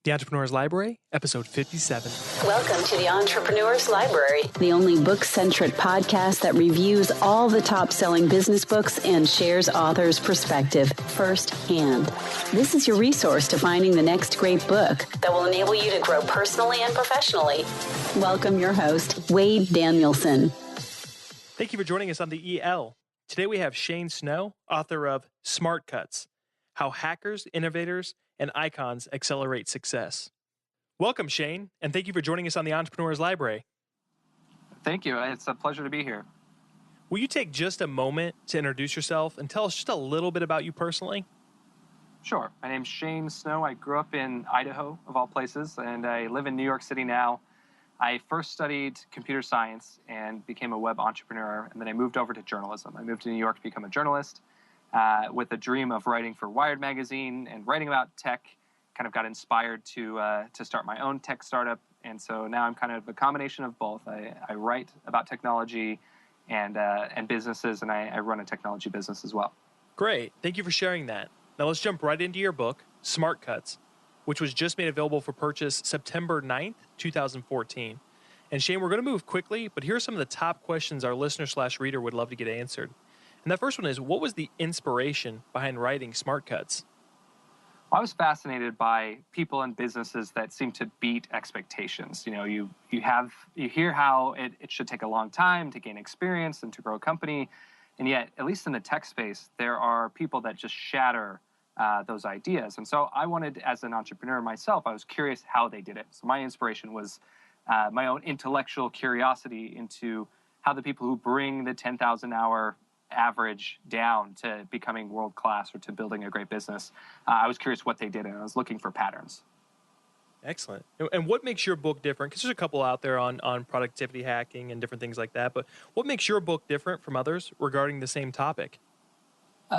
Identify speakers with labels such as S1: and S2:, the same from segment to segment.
S1: The Entrepreneur's Library, episode 57.
S2: Welcome to the Entrepreneur's Library, the only book-centric podcast that reviews all the top-selling business books and shares authors' perspective firsthand. This is your resource to finding the next great book that will enable you to grow personally and professionally. Welcome your host, Wade Danielson.
S1: Thank you for joining us on the EL. Today we have Shane Snow, author of Smartcuts: How Hackers, Innovators, and Icons Accelerate Success. Welcome, Shane, and thank you for joining us on the Entrepreneur's Library.
S3: Thank you. It's a pleasure to be here.
S1: Will you take just a moment to introduce yourself and tell us just a little bit about you personally?
S3: Sure. My name's Shane Snow. I grew up in Idaho, of all places, and I live in New York City now. I first studied computer science and became a web entrepreneur, and then I moved over to journalism. I moved to New York to become a journalist. With a dream of writing for Wired magazine and writing about tech. Kind of got inspired to start my own tech startup, and so now I'm kind of a combination of both. I write about technology and businesses, and I run a technology business as well.
S1: Great. Thank you for sharing that. Now let's jump right into your book, Smartcuts, which was just made available for purchase September 9th, 2014. And Shane, we're going to move quickly, but here are some of the top questions our listener/reader would love to get answered. And that first one is, what was the inspiration behind writing Smartcuts?
S3: I was fascinated by people and businesses that seem to beat expectations. You know, you hear how it should take a long time to gain experience and to grow a company, and yet, at least in the tech space, there are people that just shatter those ideas. And so I wanted, as an entrepreneur myself, I was curious how they did it. So my inspiration was my own intellectual curiosity into how the people who bring the 10,000-hour average down to becoming world-class or to building a great business. I was curious what they did, and I was looking for patterns.
S1: Excellent. And what makes your book different? Because there's a couple out there on productivity hacking and different things like that, but what makes your book different from others regarding the same topic?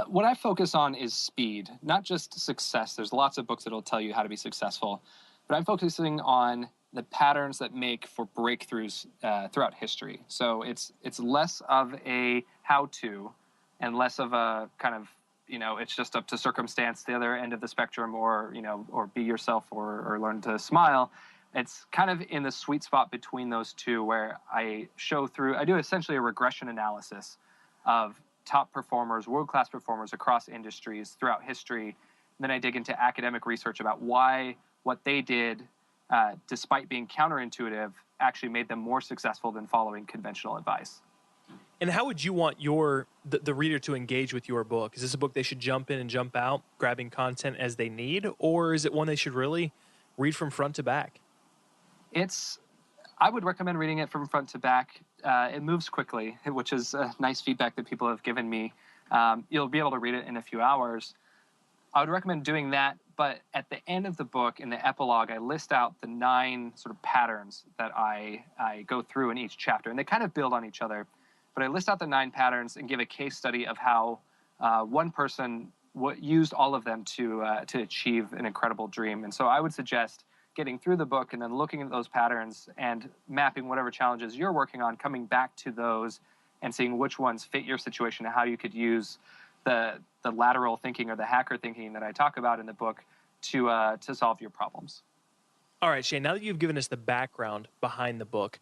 S3: What I focus on is speed, not just success. There's lots of books that will tell you how to be successful, but I'm focusing on the patterns that make for breakthroughs throughout history. So it's less of a how-to and less of a kind of, it's just up to circumstance, the other end of the spectrum, or be yourself or learn to smile. It's kind of in the sweet spot between those two, where I do essentially a regression analysis of top performers, world-class performers across industries throughout history. And then I dig into academic research about why what they did, despite being counterintuitive, actually made them more successful than following conventional advice.
S1: And how would you want the reader to engage with your book? Is this a book they should jump in and jump out, grabbing content as they need, or is it one they should really read from front to back?
S3: I would recommend reading it from front to back. It moves quickly, which is nice feedback that people have given me. You'll be able to read it in a few hours. I would recommend doing that, but at the end of the book, in the epilogue, I list out the 9 sort of patterns that I go through in each chapter, and they kind of build on each other. But I list out the 9 patterns and give a case study of how one person used all of them to achieve an incredible dream. And so I would suggest getting through the book and then looking at those patterns and mapping whatever challenges you're working on, coming back to those and seeing which ones fit your situation and how you could use the lateral thinking or the hacker thinking that I talk about in the book to solve your problems.
S1: All right, Shane, now that you've given us the background behind the book,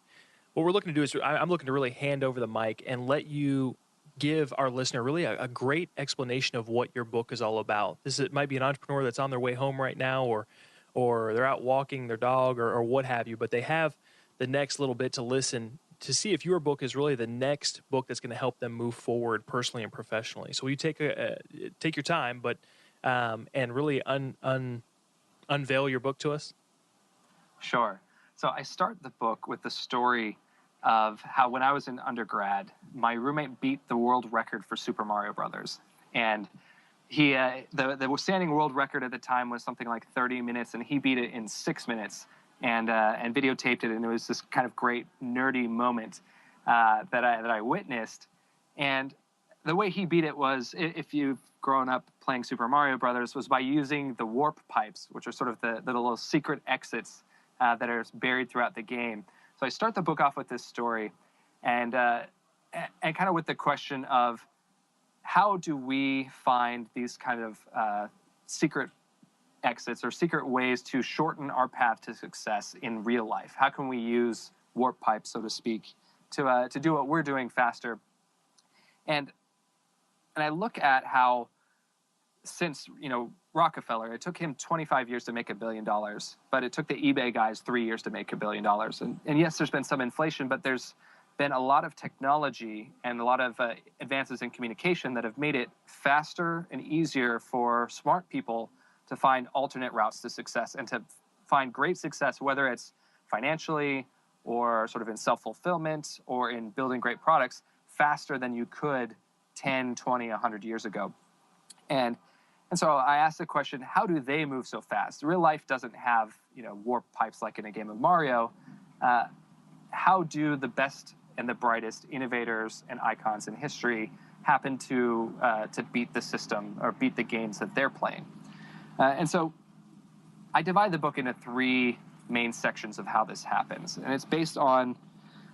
S1: what we're looking to do is I'm looking to really hand over the mic and let you give our listener really a great explanation of what your book is all about. It might be an entrepreneur that's on their way home right now, or they're out walking their dog or what have you, but they have the next little bit to listen to see if your book is really the next book that's going to help them move forward personally and professionally. So will you take your time, but and really unveil your book to us?
S3: Sure. So I start the book with the story of how, when I was in undergrad, my roommate beat the world record for Super Mario Brothers, and he the standing world record at the time was something like 30 minutes, and he beat it in 6 minutes, and videotaped it, and it was this kind of great nerdy moment that I witnessed. And the way he beat it was, if you've grown up playing Super Mario Brothers, was by using the warp pipes, which are sort of the little secret exits that are buried throughout the game. So I start the book off with this story, and kind of with the question of, how do we find these kind of secret exits or secret ways to shorten our path to success in real life. How can we use warp pipes, so to speak, to do what we're doing faster? And I look at how, since Rockefeller, it took him 25 years to make $1 billion, but it took the eBay guys 3 years to make $1 billion. And yes, there's been some inflation, but there's been a lot of technology and a lot of advances in communication that have made it faster and easier for smart people to find alternate routes to success and to find great success, whether it's financially or sort of in self-fulfillment or in building great products, faster than you could 10, 20, 100 years ago. And so I asked the question, how do they move so fast? Real life doesn't have, warp pipes like in a game of Mario. How do the best and the brightest innovators and icons in history happen to beat the system or beat the games that they're playing? And so I divide the book into 3 main sections of how this happens. And it's based on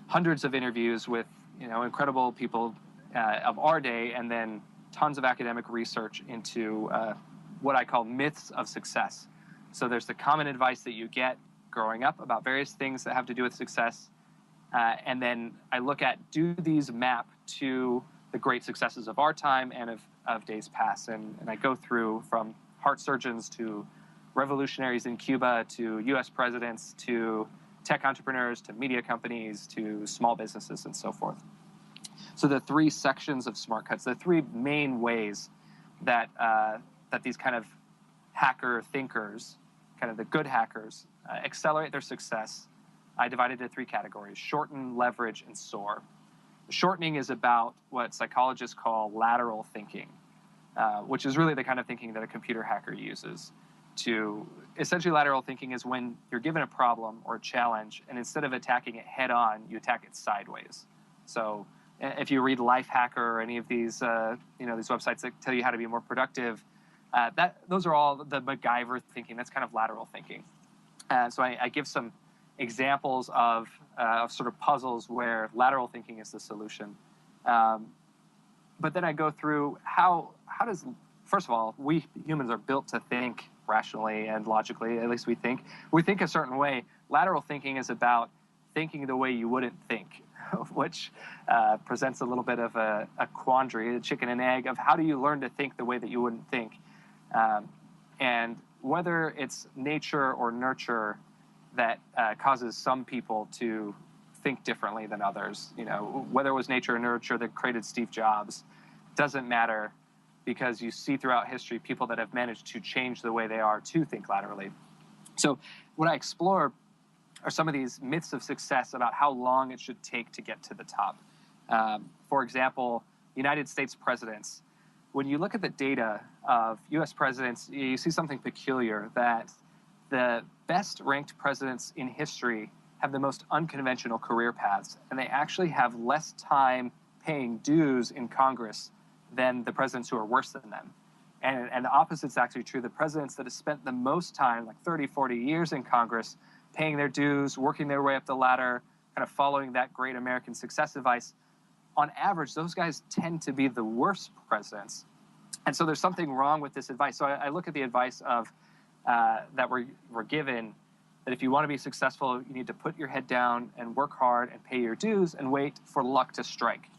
S3: hundreds of interviews with, incredible people of our day, and then tons of academic research into what I call myths of success. So there's the common advice that you get growing up about various things that have to do with success. And then I look at, do these map to the great successes of our time and of days past? And I go through from heart surgeons to revolutionaries in Cuba to US presidents to tech entrepreneurs to media companies to small businesses and so forth. So the 3 sections of Smartcuts, the 3 main ways that these kind of hacker thinkers, kind of the good hackers, accelerate their success, I divided into 3 categories: shorten, leverage, and soar. Shortening is about what psychologists call lateral thinking, which is really the kind of thinking that a computer hacker uses. Essentially, lateral thinking is when you're given a problem or a challenge, and instead of attacking it head on, you attack it sideways. So if you read Lifehacker or any of these, these websites that tell you how to be more productive, those are all the MacGyver thinking. That's kind of lateral thinking. So I give some examples of sort of puzzles where lateral thinking is the solution. But then I go through how does, first of all, we humans are built to think rationally and logically, at least we think. We think a certain way. Lateral thinking is about thinking the way you wouldn't think, which presents a little bit of a quandary, a chicken and egg, of how do you learn to think the way that you wouldn't think? And whether it's nature or nurture that causes some people to think differently than others, whether it was nature or nurture that created Steve Jobs, doesn't matter, because you see throughout history people that have managed to change the way they are to think laterally. So what I explore are some of these myths of success about how long it should take to get to the top. For example, United States presidents. When you look at the data of U.S. presidents, you see something peculiar, that the best-ranked presidents in history have the most unconventional career paths, and they actually have less time paying dues in Congress than the presidents who are worse than them. And the opposite's actually true. The presidents that have spent the most time, like 30, 40 years in Congress, paying their dues, working their way up the ladder, kind of following that great American success advice, on average, those guys tend to be the worst presidents. And so there's something wrong with this advice. So I look at the advice of that we're given, that if you want to be successful, you need to put your head down and work hard and pay your dues and wait for luck to strike.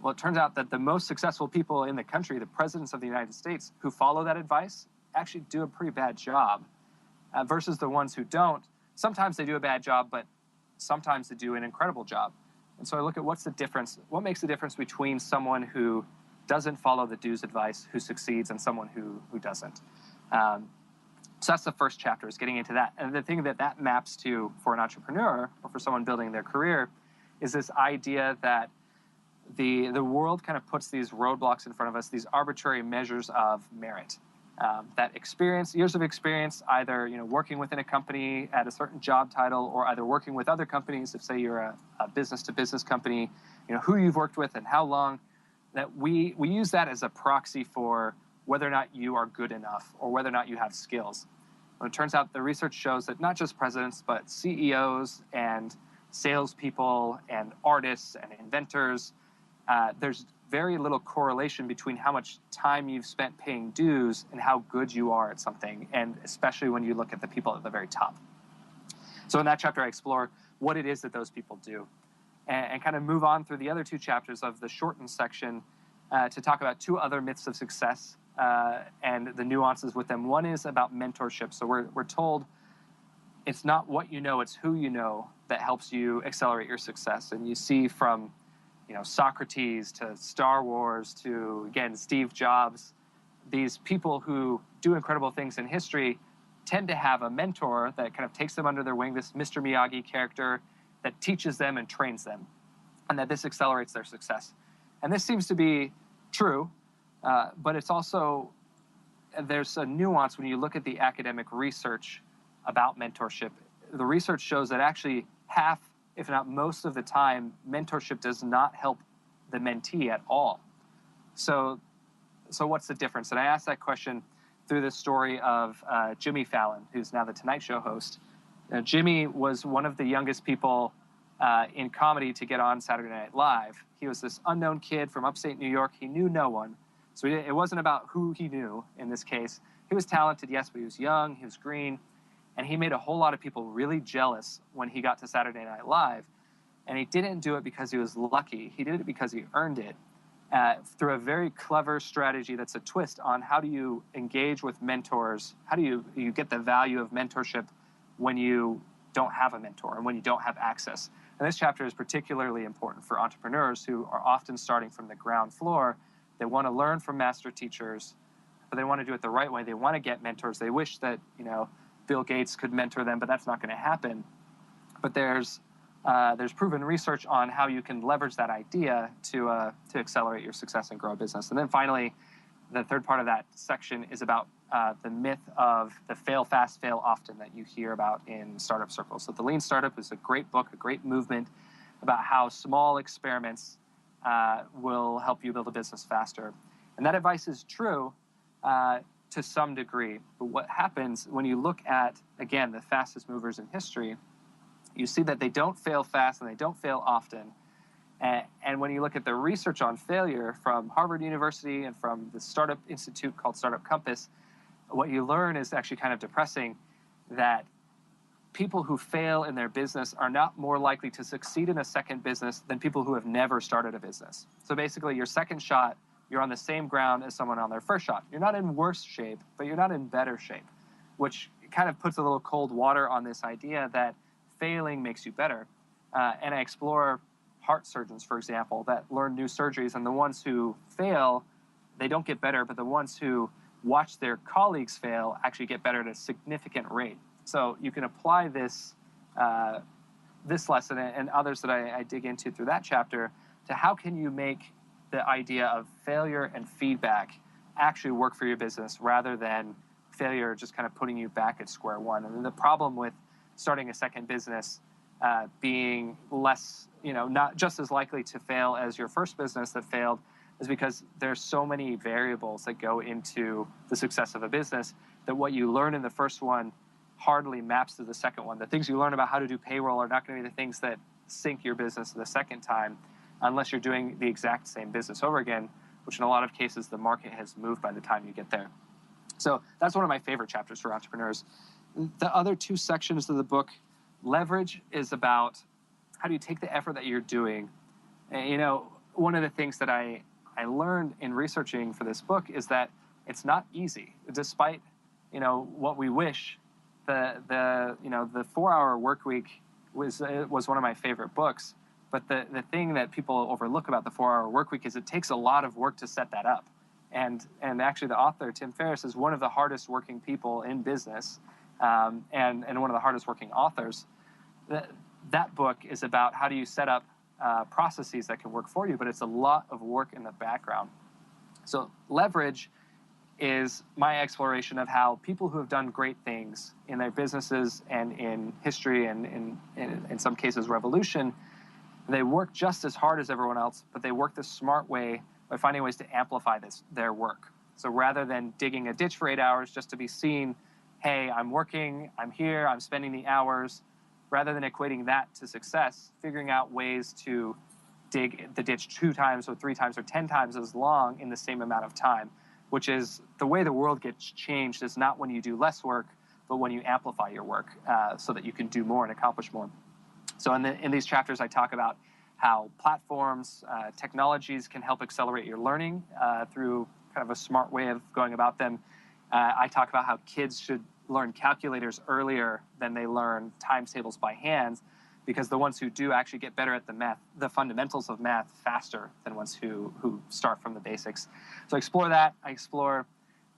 S3: Well, it turns out that the most successful people in the country, the presidents of the United States, who follow that advice, actually do a pretty bad job, versus the ones who don't. Sometimes they do a bad job, but sometimes they do an incredible job. And so I look at what's the difference, what makes the difference between someone who doesn't follow the dues advice, who succeeds, and someone who doesn't. So that's the first chapter, is getting into that. And the thing that maps to for an entrepreneur or for someone building their career is this idea that the world kind of puts these roadblocks in front of us, these arbitrary measures of merit. That experience, years of experience, either working within a company at a certain job title, or either working with other companies, if say you're a business-to-business company, who you've worked with and how long, that we use that as a proxy for whether or not you are good enough or whether or not you have skills. Well, it turns out the research shows that not just presidents, but CEOs and salespeople and artists and inventors, there's very little correlation between how much time you've spent paying dues and how good you are at something, and especially when you look at the people at the very top. So in that chapter, I explore what it is that those people do, and kind of move on through the other two chapters of the shortened section to talk about two other myths of success and the nuances with them. One is about mentorship. So we're told it's not what you know, it's who you know that helps you accelerate your success. And you see from Socrates to Star Wars to, again, Steve Jobs, these people who do incredible things in history tend to have a mentor that kind of takes them under their wing, this Mr. Miyagi character that teaches them and trains them, and that this accelerates their success. And this seems to be true, but it's also, there's a nuance when you look at the academic research about mentorship. The research shows that actually half, if not most of the time, mentorship does not help the mentee at all. So what's the difference? And I asked that question through the story of Jimmy Fallon, who's now the Tonight Show host. Jimmy was one of the youngest people in comedy to get on Saturday Night Live. He was this unknown kid from upstate New York. He knew no one. So it wasn't about who he knew in this case. He was talented, yes, but he was young, he was green, and he made a whole lot of people really jealous when he got to Saturday Night Live. And he didn't do it because he was lucky. He did it because he earned it through a very clever strategy that's a twist on how do you engage with mentors, how do you get the value of mentorship when you don't have a mentor and when you don't have access. And this chapter is particularly important for entrepreneurs who are often starting from the ground floor. They want to learn from master teachers, but they want to do it the right way. They want to get mentors. They wish that, Bill Gates could mentor them, but that's not going to happen. But there's proven research on how you can leverage that idea to accelerate your success and grow a business. And then finally, the third part of that section is about the myth of the fail fast, fail often that you hear about in startup circles. So The Lean Startup is a great book, a great movement about how small experiments will help you build a business faster. And that advice is true to some degree. But what happens when you look at, again, the fastest movers in history, you see that they don't fail fast and they don't fail often. And when you look at the research on failure from Harvard University and from the startup institute called Startup Compass, what you learn is actually kind of depressing, that people who fail in their business are not more likely to succeed in a second business than people who have never started a business. So basically, your second shot, you're on the same ground as someone on their first shot. You're not in worse shape, but you're not in better shape, which kind of puts a little cold water on this idea that failing makes you better. And I explore heart surgeons, for example, that learn new surgeries, and the ones who fail, they don't get better, but the ones who watch their colleagues fail actually get better at a significant rate. So you can apply this lesson and others that I dig into through that chapter to how can you make the idea of failure and feedback actually work for your business rather than failure just kind of putting you back at square one. And the problem with starting a second business being less, not just as likely to fail as your first business that failed is because there's so many variables that go into the success of a business that what you learn in the first one hardly maps to the second one. The things you learn about how to do payroll are not going to be the things that sink your business the second time unless you're doing the exact same business over again, which in a lot of cases the market has moved by the time you get there. So that's one of my favorite chapters for entrepreneurs. The other two sections of the book, leverage, is about how do you take the effort that you're doing. And, one of the things that I learned in researching for this book is that it's not easy. Despite, what we wish, the 4-hour work week was one of my favorite books. But the thing that people overlook about the 4-hour work week is it takes a lot of work to set that up. And actually the author, Tim Ferriss, is one of the hardest working people in business and one of the hardest working authors. That book is about how do you set up processes that can work for you, but it's a lot of work in the background. So leverage is my exploration of how people who have done great things in their businesses and in history and in some cases revolution, they work just as hard as everyone else, but they work the smart way by finding ways to amplify their work. So rather than digging a ditch for 8 hours just to be seen, hey, I'm working, I'm here, I'm spending the hours, rather than equating that to success, figuring out ways to dig the ditch 2 times or 3 times or 10 times as long in the same amount of time, which is the way the world gets changed is not when you do less work, but when you amplify your work so that you can do more and accomplish more. So in these chapters, I talk about how platforms, technologies can help accelerate your learning through kind of a smart way of going about them. I talk about how kids should learn calculators earlier than they learn times tables by hand, because the ones who do actually get better at the fundamentals of math faster than ones who start from the basics. So I explore that. I explore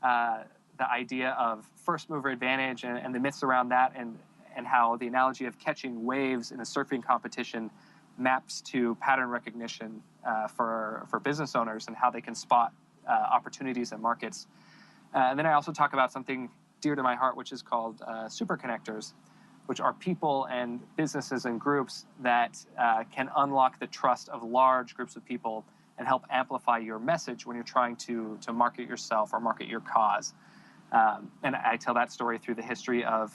S3: the idea of first mover advantage and the myths around that, and how the analogy of catching waves in a surfing competition maps to pattern recognition for business owners and how they can spot opportunities in markets. And then I also talk about something dear to my heart, which is called super connectors, which are people and businesses and groups that can unlock the trust of large groups of people and help amplify your message when you're trying to market yourself or market your cause. And I tell that story through the history of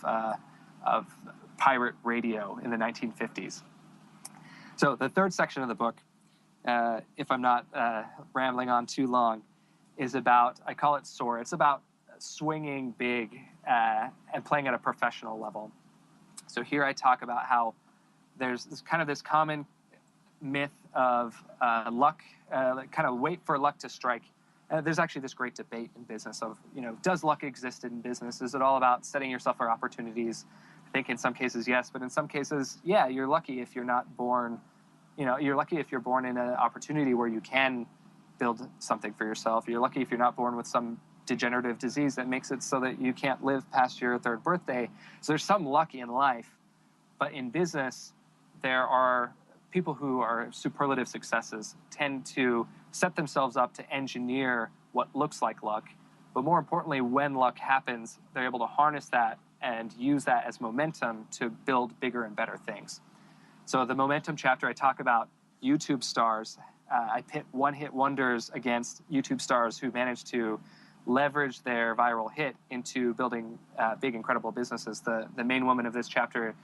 S3: pirate radio in the 1950s. So the third section of the book, if I'm not rambling on too long, is about, I call it Soar. It's about swinging big and playing at a professional level. So here I talk about how there's this common myth of luck, kind of wait for luck to strike. There's actually this great debate in business of, does luck exist in business? Is it all about setting yourself for opportunities? I think in some cases, yes, but in some cases, yeah, you're lucky if you're not born, you're lucky if you're born in an opportunity where you can build something for yourself. You're lucky if you're not born with some degenerative disease that makes it so that you can't live past your 3rd birthday. So there's some luck in life, but in business, there are people who are superlative successes tend to set themselves up to engineer what looks like luck. But more importantly, when luck happens, they're able to harness that and use that as momentum to build bigger and better things. So the momentum chapter, I talk about YouTube stars. I pit one-hit wonders against YouTube stars who managed to leverage their viral hit into building big, incredible businesses. The main woman of this chapter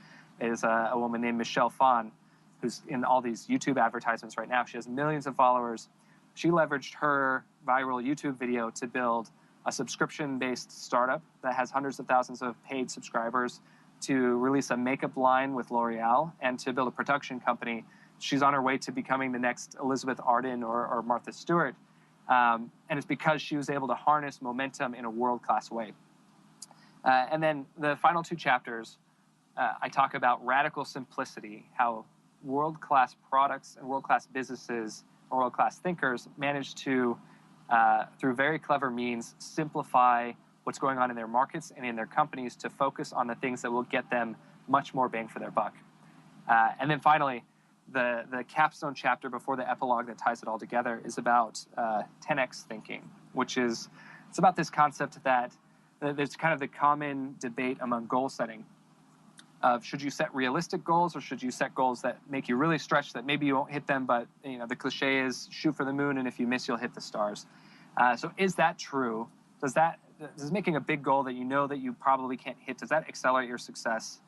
S3: is a woman named Michelle Phan, who's in all these YouTube advertisements right now. She has millions of followers. She leveraged her viral YouTube video to build a subscription-based startup that has hundreds of thousands of paid subscribers, to release a makeup line with L'Oreal, and to build a production company. She's on her way to becoming the next Elizabeth Arden or Martha Stewart. And it's because she was able to harness momentum in a world-class way. And then the final 2 chapters, I talk about radical simplicity, how world-class products and world-class businesses or world-class thinkers manage to, through very clever means, simplify what's going on in their markets and in their companies to focus on the things that will get them much more bang for their buck. And then finally, the capstone chapter before the epilogue that ties it all together is about 10x thinking, which is, it's about this concept that there's kind of the common debate among goal setting of, should you set realistic goals or should you set goals that make you really stretch that maybe you won't hit them, but the cliche is shoot for the moon, and if you miss, you'll hit the stars. So is that true? Does making a big goal that that you probably can't hit, does that accelerate your success?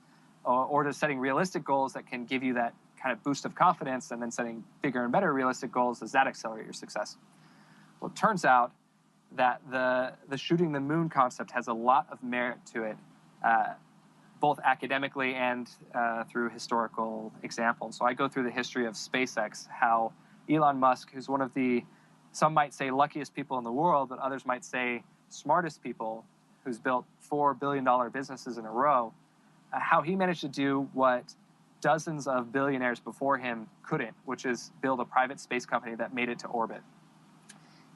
S3: Or does setting realistic goals that can give you that kind of boost of confidence, and then setting bigger and better realistic goals, does that accelerate your success? Well, it turns out that the shooting the moon concept has a lot of merit to it, both academically and through historical examples. So I go through the history of SpaceX, how Elon Musk, who's one of the, some might say luckiest people in the world, but others might say smartest people, who's built $4 billion businesses in a row, how he managed to do what dozens of billionaires before him couldn't, which is build a private space company that made it to orbit.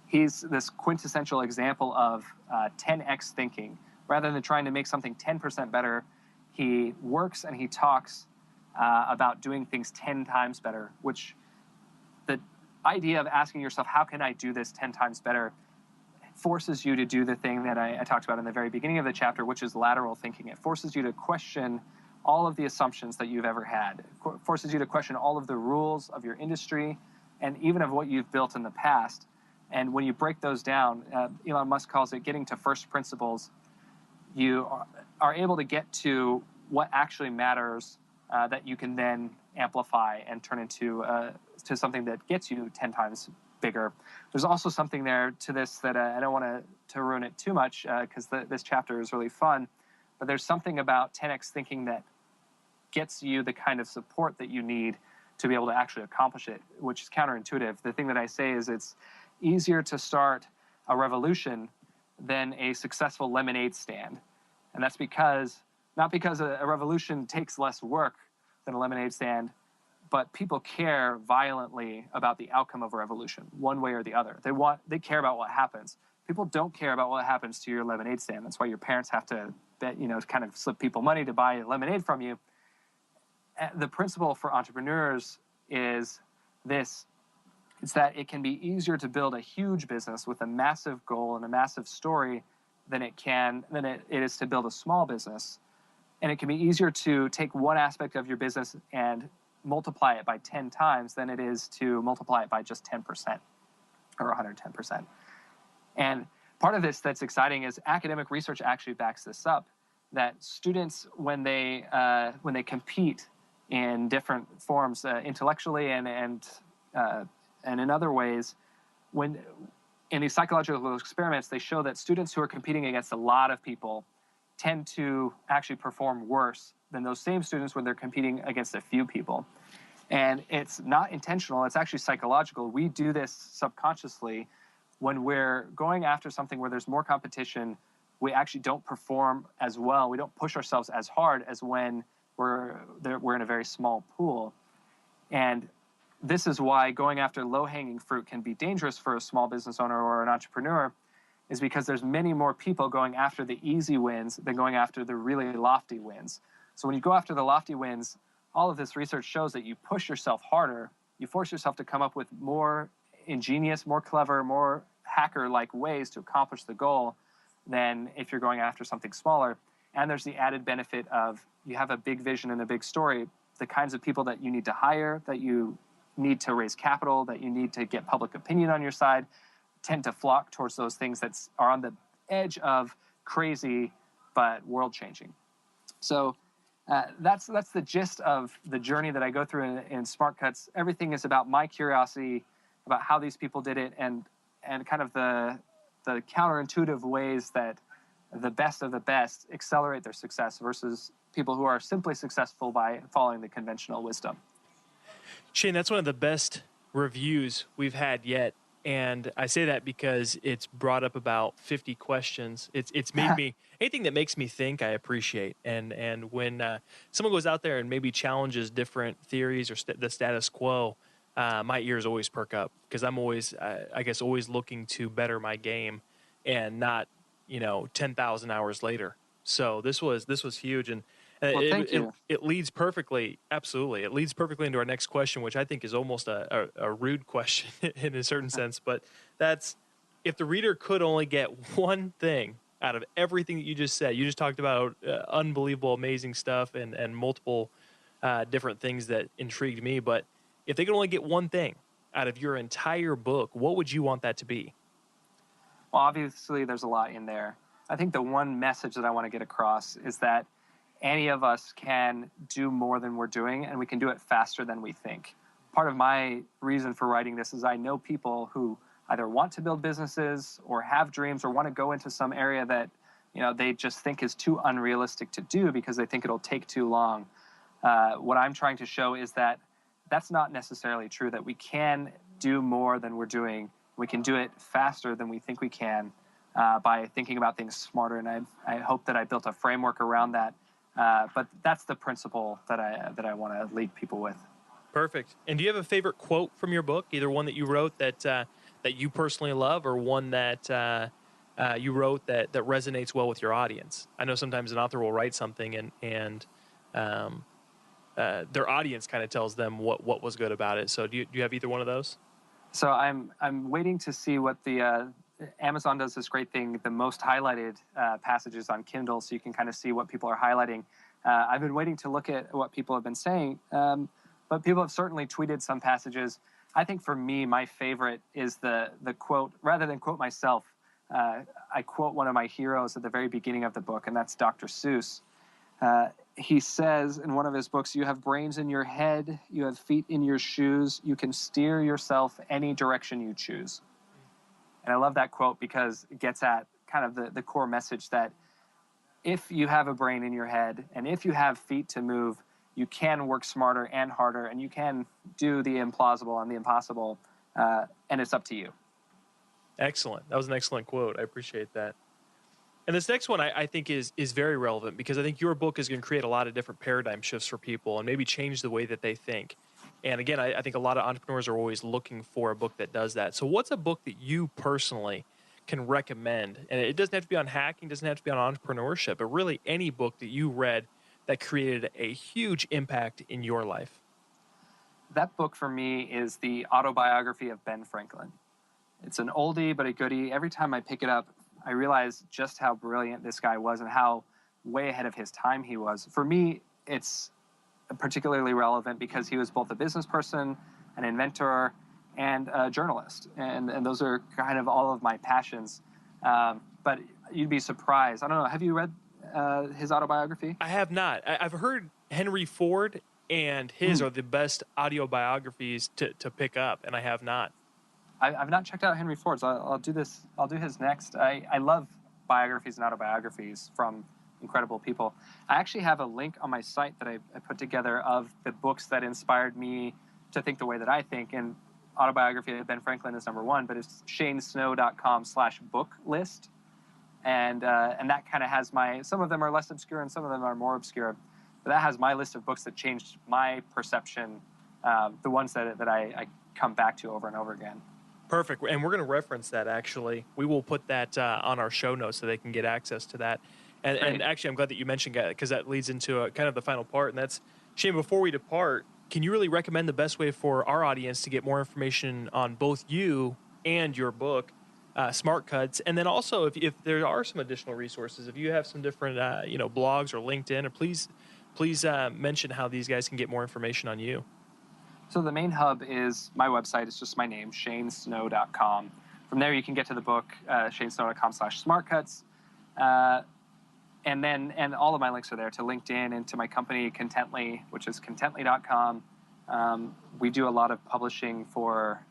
S3: He's this quintessential example of 10x thinking. Rather than trying to make something 10% better, he works and he talks about doing things 10 times better, which the idea of asking yourself, how can I do this 10 times better, forces you to do the thing that I talked about in the very beginning of the chapter, which is lateral thinking. It forces you to question all of the assumptions that you've ever had. It forces you to question all of the rules of your industry and even of what you've built in the past. And when you break those down, Elon Musk calls it getting to first principles. You are able to get to what actually matters that you can then amplify and turn into to something that gets you 10 times bigger. There's also something there to this that I don't want to ruin it too much because this chapter is really fun, but there's something about 10x thinking that gets you the kind of support that you need to be able to actually accomplish it, which is counterintuitive. The thing that I say is it's easier to start a revolution than a successful lemonade stand. And that's not because a revolution takes less work than a lemonade stand, but people care violently about the outcome of a revolution, one way or the other. They care about what happens. People don't care about what happens to your lemonade stand. That's why your parents have to kind of slip people money to buy lemonade from you. The principle for entrepreneurs is this. It's that it can be easier to build a huge business with a massive goal and a massive story than it is to build a small business. And it can be easier to take one aspect of your business and multiply it by 10 times than it is to multiply it by just 10% or 110%. And part of this that's exciting is academic research actually backs this up, that students, when they compete in different forms, intellectually and in other ways, when in these psychological experiments, they show that students who are competing against a lot of people tend to actually perform worse than those same students when they're competing against a few people. And it's not intentional, it's actually psychological. We do this subconsciously. When we're going after something where there's more competition, we actually don't perform as well. We don't push ourselves as hard as when we're in a very small pool. And this is why going after low-hanging fruit can be dangerous for a small business owner or an entrepreneur, is because there's many more people going after the easy wins than going after the really lofty wins. So when you go after the lofty wins, all of this research shows that you push yourself harder, you force yourself to come up with more ingenious, more clever, more hacker-like ways to accomplish the goal than if you're going after something smaller. And there's the added benefit of you have a big vision and a big story, the kinds of people that you need to hire, that you need to raise capital, that you need to get public opinion on your side, tend to flock towards those things that are on the edge of crazy but world-changing. So that's the gist of the journey that I go through in Smartcuts. Everything is about my curiosity about how these people did it and kind of the counterintuitive ways that the best of the best accelerate their success versus people who are simply successful by following the conventional wisdom.
S1: Shane, that's one of the best reviews we've had yet. And I say that because it's brought up about 50 questions. It's made me, anything that makes me think, I appreciate. And when someone goes out there and maybe challenges different theories or the status quo, my ears always perk up because I'm always, I guess, always looking to better my game and not, 10,000 hours later. So this was huge. And
S3: Well, thank you.
S1: it leads perfectly. Absolutely. It leads perfectly into our next question, which I think is almost a rude question in a certain sense. But that's, if the reader could only get one thing out of everything that you just said, you just talked about unbelievable, amazing stuff and multiple different things that intrigued me. But if they could only get one thing out of your entire book, what would you want that to be?
S3: Well, obviously, there's a lot in there. I think the one message that I want to get across is that any of us can do more than we're doing, and we can do it faster than we think. Part of my reason for writing this is I know people who either want to build businesses or have dreams or want to go into some area that they just think is too unrealistic to do because they think it'll take too long. What I'm trying to show is that that's not necessarily true, that we can do more than we're doing. We can do it faster than we think we can by thinking about things smarter, and I hope that I built a framework around that. But that's the principle that I want to lead people with.
S1: Perfect. And do you have a favorite quote from your book, either one that you wrote that you personally love or one that you wrote that resonates well with your audience? I know sometimes an author will write something and their audience kind of tells them what was good about it. So do you have either one of those?
S3: So I'm waiting to see what the Amazon does this great thing, the most highlighted passages on Kindle, so you can kind of see what people are highlighting. I've been waiting to look at what people have been saying, but people have certainly tweeted some passages. I think for me, my favorite is the quote. Rather than quote myself, I quote one of my heroes at the very beginning of the book, and that's Dr. Seuss. he says in one of his books, you have brains in your head, you have feet in your shoes, you can steer yourself any direction you choose. And I love that quote because it gets at kind of the core message that if you have a brain in your head and if you have feet to move, you can work smarter and harder, and you can do the implausible and the impossible, and it's up to you.
S1: Excellent. That was an excellent quote. I appreciate that. And this next one I think is very relevant because I think your book is going to create a lot of different paradigm shifts for people and maybe change the way that they think. And again, I think a lot of entrepreneurs are always looking for a book that does that. So what's a book that you personally can recommend? And it doesn't have to be on hacking, doesn't have to be on entrepreneurship, but really any book that you read that created a huge impact in your life.
S3: That book for me is the autobiography of Ben Franklin. It's an oldie but a goodie. Every time I pick it up, I realize just how brilliant this guy was and how way ahead of his time he was. For me, it's particularly relevant because he was both a business person, an inventor, and a journalist. And those are kind of all of my passions. But you'd be surprised. I don't know. Have you read his autobiography?
S1: I have not. I've heard Henry Ford and his are the best audio biographies to pick up, and I have not.
S3: I've not checked out Henry Ford's. I'll do this. I'll do his next. I love biographies and autobiographies from incredible people. I actually have a link on my site that I put together of the books that inspired me to think the way that I think. And autobiography of Ben Franklin is number one, but it's shanesnow.com/book list. And that kind of has some of them are less obscure and some of them are more obscure. But that has my list of books that changed my perception, the ones that I come back to over and over again.
S1: Perfect. And we're going to reference that, actually. We will put that on our show notes so they can get access to that. And actually, I'm glad that you mentioned that because that leads into kind of the final part. And that's, Shane, before we depart, can you really recommend the best way for our audience to get more information on both you and your book, Smartcuts? And then also, if there are some additional resources, if you have some different blogs or LinkedIn, or please mention how these guys can get more information on you.
S3: So the main hub is my website. It's just my name, shanesnow.com. From there, you can get to the book, shanesnow.com/smartcuts. And all of my links are there to LinkedIn and to my company, Contently, which is contently.com. We do a lot of publishing for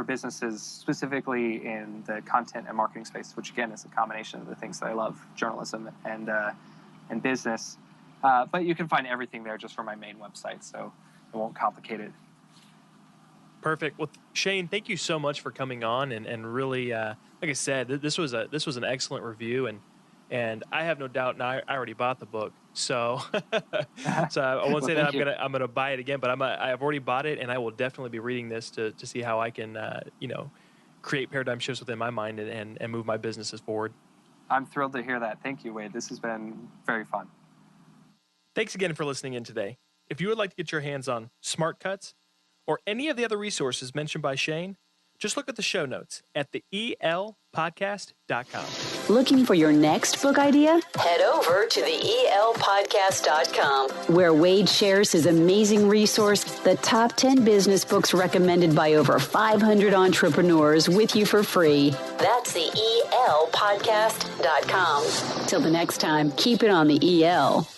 S3: businesses, specifically in the content and marketing space, which again is a combination of the things that I love, journalism and business. But you can find everything there just from my main website, so it won't complicate it.
S1: Perfect. Well, Shane, thank you so much for coming on and really, like I said, this was an excellent review, and I have no doubt now. I already bought the book, so I won't say that I'm gonna buy it again, but I've already bought it, and I will definitely be reading this to see how I can create paradigm shifts within my mind and move my businesses forward.
S3: I'm thrilled to hear that. Thank you, Wade. This has been very fun.
S1: Thanks again for listening in today. If you would like to get your hands on Smartcuts or any of the other resources mentioned by Shane, just look at the show notes at the elpodcast.com.
S2: Looking for your next book idea? Head over to the elpodcast.com, where Wade shares his amazing resource, the top 10 business books recommended by over 500 entrepreneurs, with you for free. That's the elpodcast.com. Till the next time, keep it on the EL.